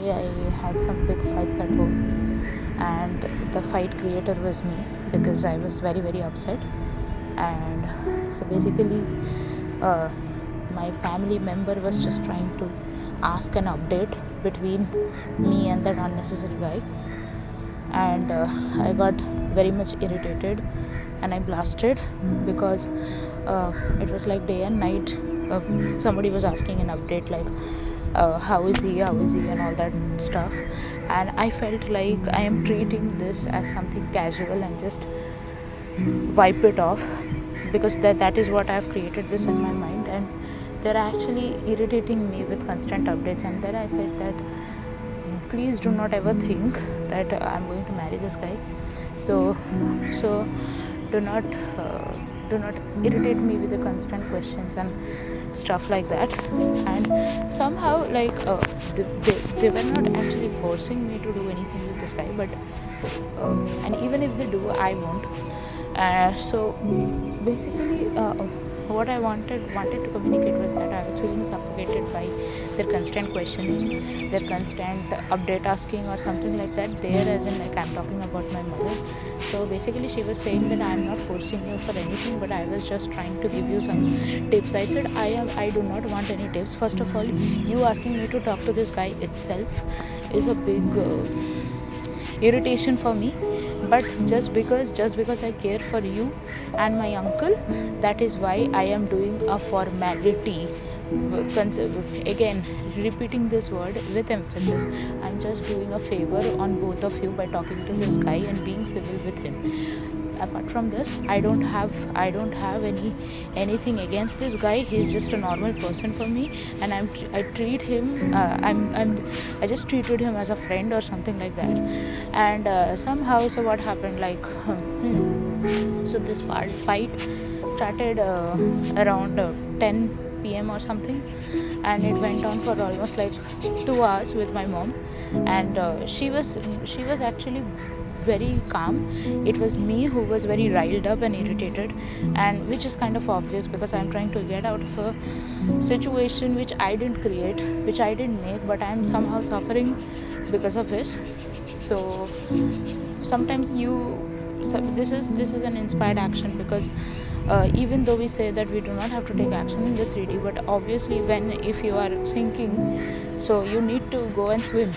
day I had some big fights at home, and the fight creator was me because I was very, very upset. And so basically, uh, my family member was just trying to ask an update between me and that unnecessary guy, and I got very much irritated and I blasted because it was like day and night. Somebody was asking an update like how is he, and all that stuff, and I felt like I am treating this as something casual and just wipe it off, because that is what I've created this in my mind, and they're actually irritating me with constant updates. And then I said that please do not ever think that I'm going to marry this guy, so do not uh, do not irritate me with the constant questions and stuff like that. And somehow like they were not actually forcing me to do anything with this guy, but and even if they do, I won't. So basically what I wanted to communicate was that I was feeling suffocated by their constant questioning, their constant update asking or something like that. There, as in like I'm talking about my mother. So basically she was saying that I'm not forcing you for anything, but I was just trying to give you some tips. I said I do not want any tips. First of all, you asking me to talk to this guy itself is a big irritation for me. But just because I care for you and my uncle, that is why I am doing a formality. Again, repeating this word with emphasis, I'm just doing a favor on both of you by talking to this guy and being civil with him. Apart from this, I don't have anything against this guy. He's just a normal person for me, and I treat him I just treated him as a friend or something like that. And somehow, so what happened, like so this fight started around 10 p.m. or something, and it went on for almost like 2 hours with my mom. And she was actually very calm. It was me who was very riled up and irritated, and which is kind of obvious because I'm trying to get out of a situation which I didn't create, which I didn't make, but I'm somehow suffering because of this. So sometimes this is an inspired action, because even though we say that we do not have to take action in the 3D, but obviously if you are sinking, so you need to go and swim.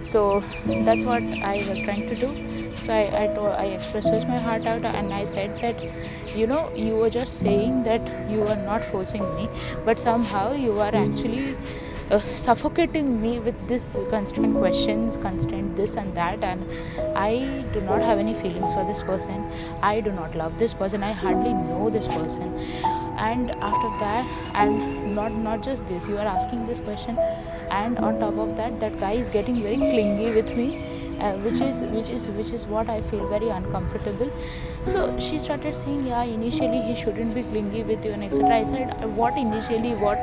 So that's what I was trying to do. So I expressed my heart out, and I said that you were just saying that you are not forcing me, but somehow you are actually suffocating me with this constant questions, constant this and that, and I do not have any feelings for this person. I do not love this person. I hardly know this person. And after that, and not just this, you are asking this question, and on top of that guy is getting very clingy with me, which is what I feel very uncomfortable. So she started saying, yeah, initially he shouldn't be clingy with you and etc. I said, what initially, what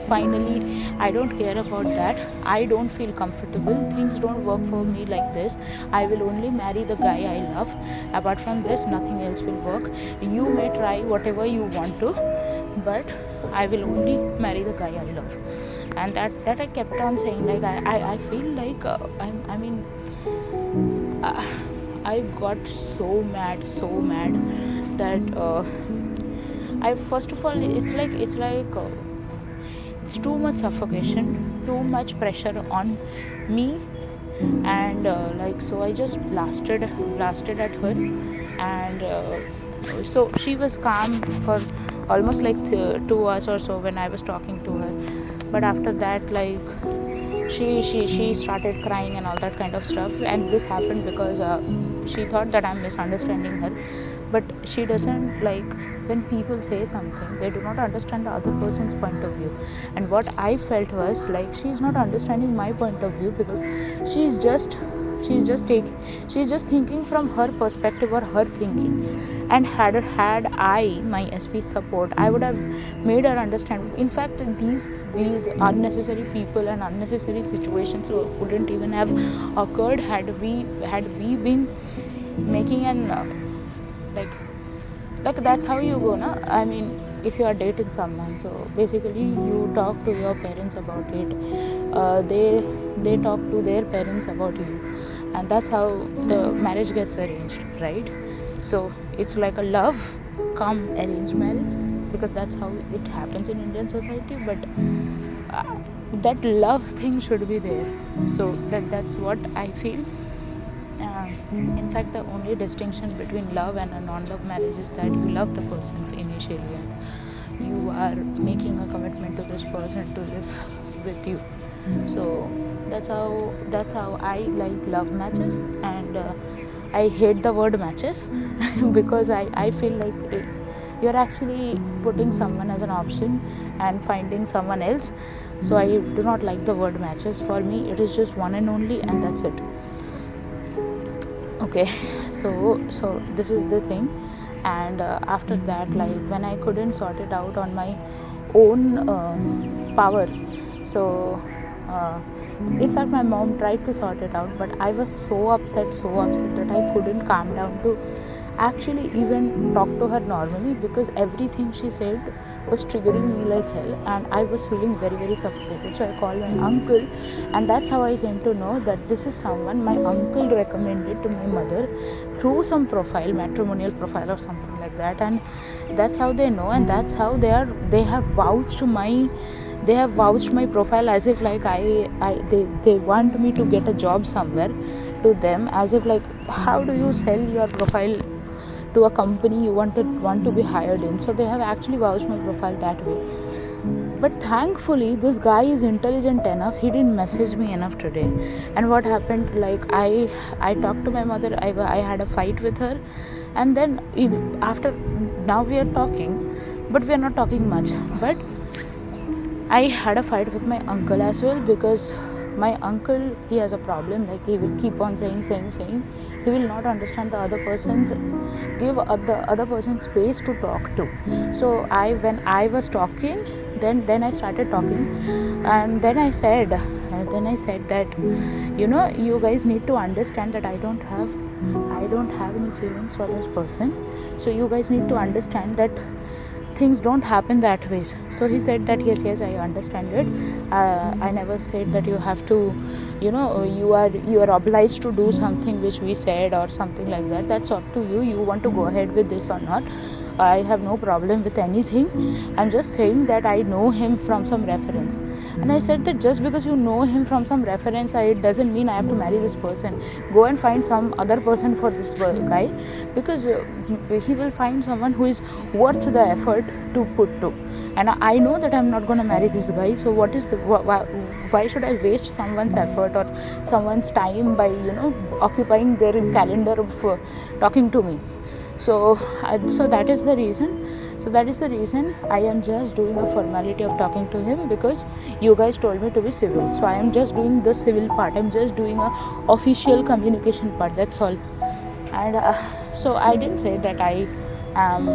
finally, I don't care about that. I don't feel comfortable. Things don't work for me like this. I will only marry the guy I love. Apart from this, nothing else will work. You may try whatever you want to, but I will only marry the guy I love. And that I kept on saying, like I feel like I got so mad that I first of all, it's like it's too much suffocation, too much pressure on me, and so I just blasted at her. And so she was calm for almost like 2 hours or so when I was talking to her. But after that, like she started crying and all that kind of stuff. And this happened because she thought that I'm misunderstanding her. But she doesn't, like, when people say something, they do not understand the other person's point of view. And what I felt was like she's not understanding my point of view, because she's just thinking from her perspective or her thinking. And had I my SP support, I would have made her understand. In fact, these unnecessary people and unnecessary situations wouldn't even have occurred had we been making an like that's how you go, na? I mean, if you are dating someone, so basically you talk to your parents about it, they talk to their parents about you, and that's how the marriage gets arranged, right? So it's like a love come arranged marriage, because that's how it happens in Indian society. But that love thing should be there. So that's what I feel. In fact, the only distinction between love and a non-love marriage is that you love the person initially, and you are making a commitment to this person to live with you. So that's how I like love matches, and I hate the word matches because I feel like you're actually putting someone as an option and finding someone else. So I do not like the word matches. For me, it is just one and only, and that's it. Okay, so this is the thing. And after that, like when I couldn't sort it out on my own power, so in fact my mom tried to sort it out, but I was so upset that I couldn't calm down to actually even talk to her normally, because everything she said was triggering me like hell, and I was feeling very, very suffocated. So I called my uncle, and that's how I came to know that this is someone my uncle recommended to my mother through some profile, matrimonial profile or something like that, and that's how they know, and that's how they have vouched my profile, as if like they want me to get a job somewhere to them, as if like, how do you sell your profile to a company you want to be hired in? So they have actually vouched my profile that way. But thankfully this guy is intelligent enough, he didn't message me enough today. And what happened, like I talked to my mother, I had a fight with her, and then after, now we are talking, but we are not talking much. But I had a fight with my uncle as well, because my uncle, he has a problem, like he will keep on saying, he will not understand the other person's, give the other person space to talk to. So when I was talking, then I started talking, and then I said that, you guys need to understand that I don't have any feelings for this person, so you guys need to understand that things don't happen that way. So he said that yes, I understand it. I never said that you have to, you are obliged to do something which we said or something like that. That's up to you. You want to go ahead with this or not. I have no problem with anything. I'm just saying that I know him from some reference. And I said that just because you know him from some reference, it doesn't mean I have to marry this person. Go and find some other person for this guy, because he will find someone who is worth the effort to put to. And I know that I'm not going to marry this guy. So why should I waste someone's effort or someone's time by occupying their calendar of talking to me? So that is the reason I am just doing a formality of talking to him, because you guys told me to be civil. So I am just doing the civil part. I'm just doing a official communication part. That's all. And so I didn't say that I am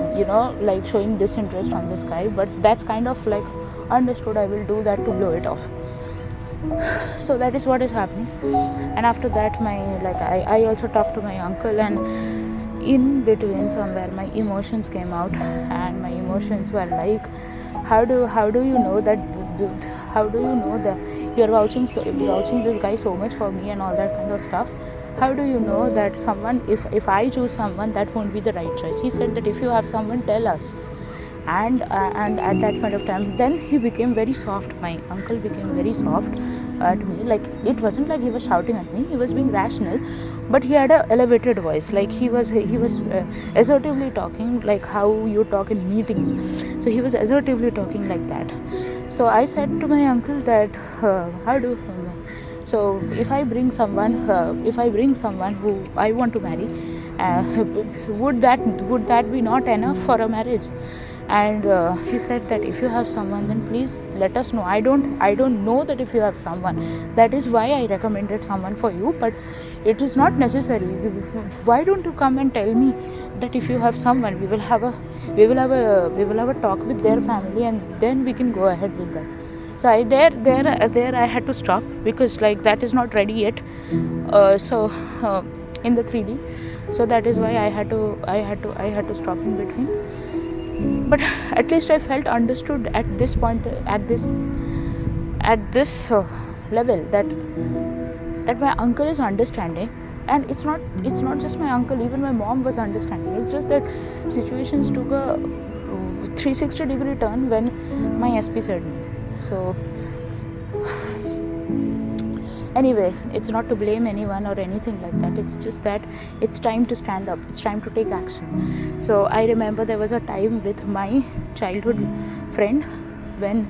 like showing disinterest on this guy, but that's kind of like understood. I will do that to blow it off. So that is what is happening. And after that, I also talked to my uncle, and in between somewhere my emotions came out, and my emotions were like, how do you know that you're vouching this guy so much for me and all that kind of stuff? How do you know that someone, if I choose someone, that won't be the right choice? He said that if you have someone, tell us. And at that point of time, then he became very soft. My uncle became very soft at me. Like, it wasn't like he was shouting at me, he was being rational, but he had an elevated voice. Like he was assertively talking, like how you talk in meetings. So he was assertively talking like that. So I said to my uncle that so if I bring someone who I want to marry, would that be not enough for a marriage? And he said that if you have someone, then please let us know. I don't know that if you have someone, that is why I recommended someone for you, but it is not necessary. Why don't you come and tell me that if you have someone, we will have a talk with their family, and then we can go ahead with that. So I had to stop, because like that is not ready yet. In the 3D, so that is why I had to stop in between. But at least I felt understood at this point, at this level that my uncle is understanding. And it's not just my uncle, even my mom was understanding. It's just that situations took a 360-degree turn when my SP said no. So anyway, it's not to blame anyone or anything like that. It's just that it's time to stand up, it's time to take action. So I remember there was a time with my childhood friend when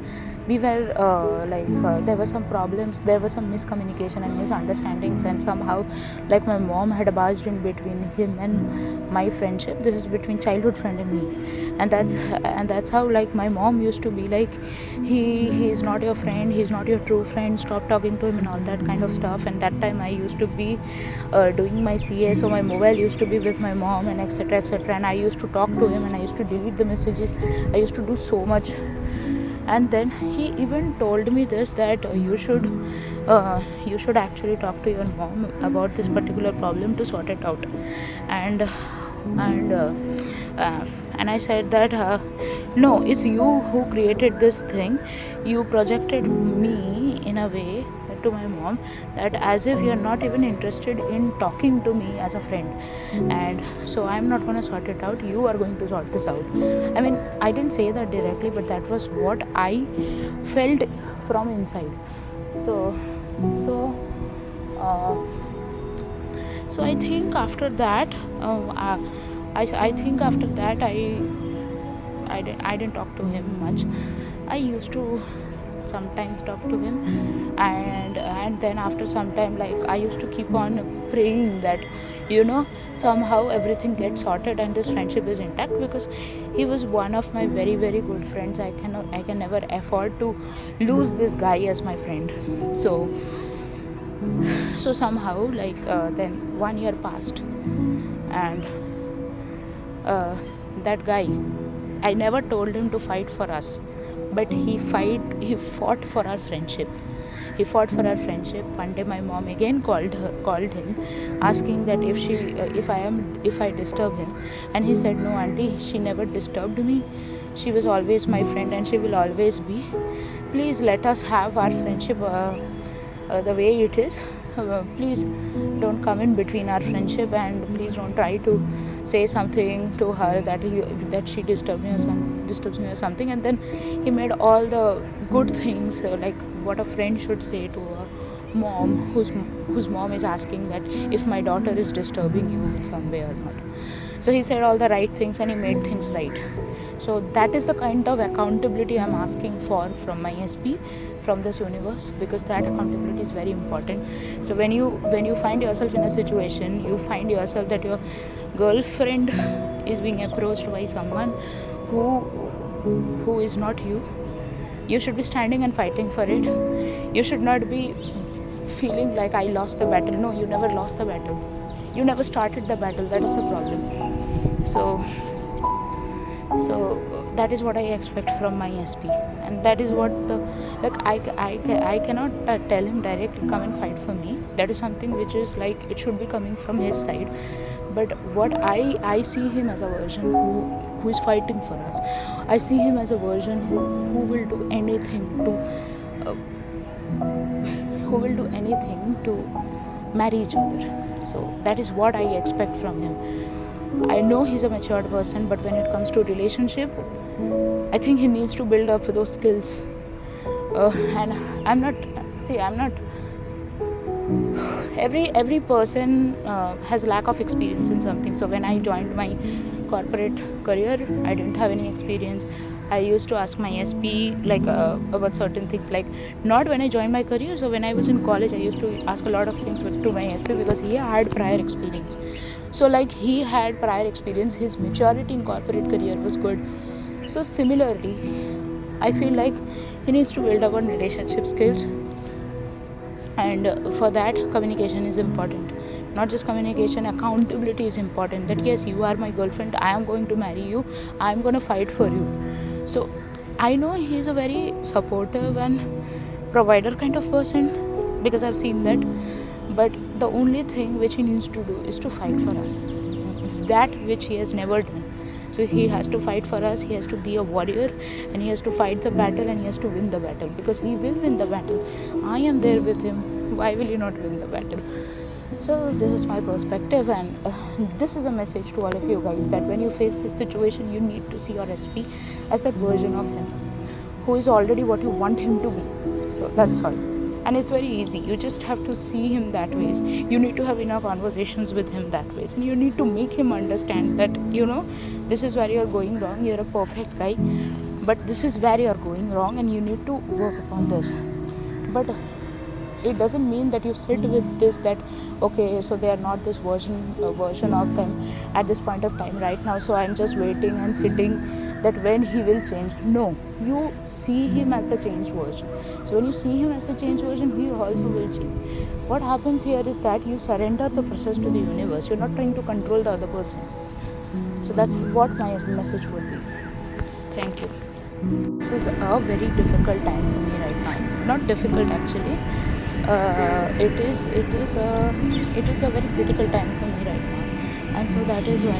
we were there were some problems, there was some miscommunication and misunderstandings, and somehow like my mom had barged in between him and my friendship. This is between childhood friend and me, and that's how like my mom used to be like, he is not your friend, he's not your true friend, stop talking to him and all that kind of stuff. And that time I used to be doing my CA, so my mobile used to be with my mom and etc., and I used to talk to him and I used to delete the messages, I used to do so much. And then he even told me this, that you should actually talk to your mom about this particular problem to sort it out. And I said that no, it's you who created this thing. You projected me in a way to my mom that as if you're not even interested in talking to me as a friend, and so I'm not going to sort it out, you are going to sort this out. I mean, I didn't say that directly, but that was what I felt from inside. So I think after that I think after that I didn't talk to him much. I used to sometimes talk to him, and then after some time, like, I used to keep on praying that somehow everything gets sorted and this friendship is intact, because he was one of my very, very good friends. I can never afford to lose this guy as my friend. So somehow then 1 year passed, and that guy, I never told him to fight for us, but he fought for our friendship. One day my mom again called him, asking that if I disturb him, and he said, no auntie, she never disturbed me, she was always my friend and she will always be. Please let us have our friendship the way it is. Please don't come in between our friendship, and please don't try to say something to her that she disturbs me or something. And then he made all the good things, like what a friend should say to a mom whose mom is asking that if my daughter is disturbing you in some way or not. So he said all the right things and he made things right. So that is the kind of accountability I'm asking for from my SP, from this universe, because that accountability is very important. So when you find yourself in a situation, you find yourself that your girlfriend is being approached by someone who is not you should be standing and fighting for it. You should not be feeling like I lost the battle. No, you never lost the battle. You never started the battle. That is the problem. So that is what I expect from my SP, and that is what I cannot tell him directly, come and fight for me. That is something which is like, it should be coming from his side. But what I see him as a version who is fighting for us. I see him as a version who will do anything to marry each other. So that is what I expect from him. I know he's a matured person, but when it comes to relationship, I think he needs to build up those skills. And I'm not. Every person has lack of experience in something. So when I joined my corporate career, I didn't have any experience. I used to ask my SP about certain things, like not when I joined my career. So when I was in college, I used to ask a lot of things to my SP because he had prior experience. So he had prior experience, his maturity in corporate career was good. So similarly, I feel like he needs to build up on relationship skills, and for that, communication is important. Not just communication, accountability is important. That yes, you are my girlfriend, I am going to marry you, I am going to fight for you. So I know he is a very supportive and provider kind of person, because I've seen that. But the only thing which he needs to do is to fight for us, that which he has never done. So he has to fight for us, he has to be a warrior, and he has to fight the battle, and he has to win the battle, because he will win the battle. I am there with him. Why will he not win the battle? So this is my perspective, and this is a message to all of you guys, that when you face this situation, you need to see your SP as that version of him who is already what you want him to be. So that's all. And it's very easy. You just have to see him that ways. You need to have enough conversations with him that ways, and you need to make him understand that, this is where you're going wrong. You're a perfect guy, but this is where you're going wrong, and you need to work upon this. But it doesn't mean that you sit with this, that okay, so they are not this version of them at this point of time right now, so I'm just waiting and sitting that when he will change. No, you see him as the changed version. So when you see him as the changed version, he also will change. What happens here is that you surrender the process to the universe. You're not trying to control the other person. So that's what my message would be. Thank you. This is a very difficult time for me right now. Not difficult actually. It is a very critical time for me right now, and so that is why,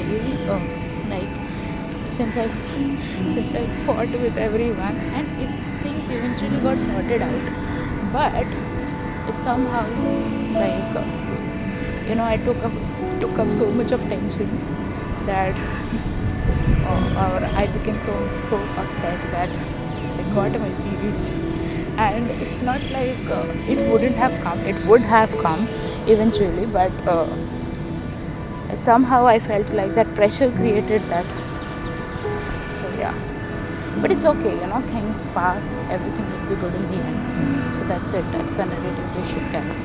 since I fought with everyone, and things eventually got sorted out, but it somehow, I took up so much of tension that or I became so upset that I got my periods. And it's not like it wouldn't have come. It would have come eventually, but somehow I felt like that pressure created that. So yeah, but it's okay, things pass, everything will be good in the end. So that's it. That's the narrative they should carry.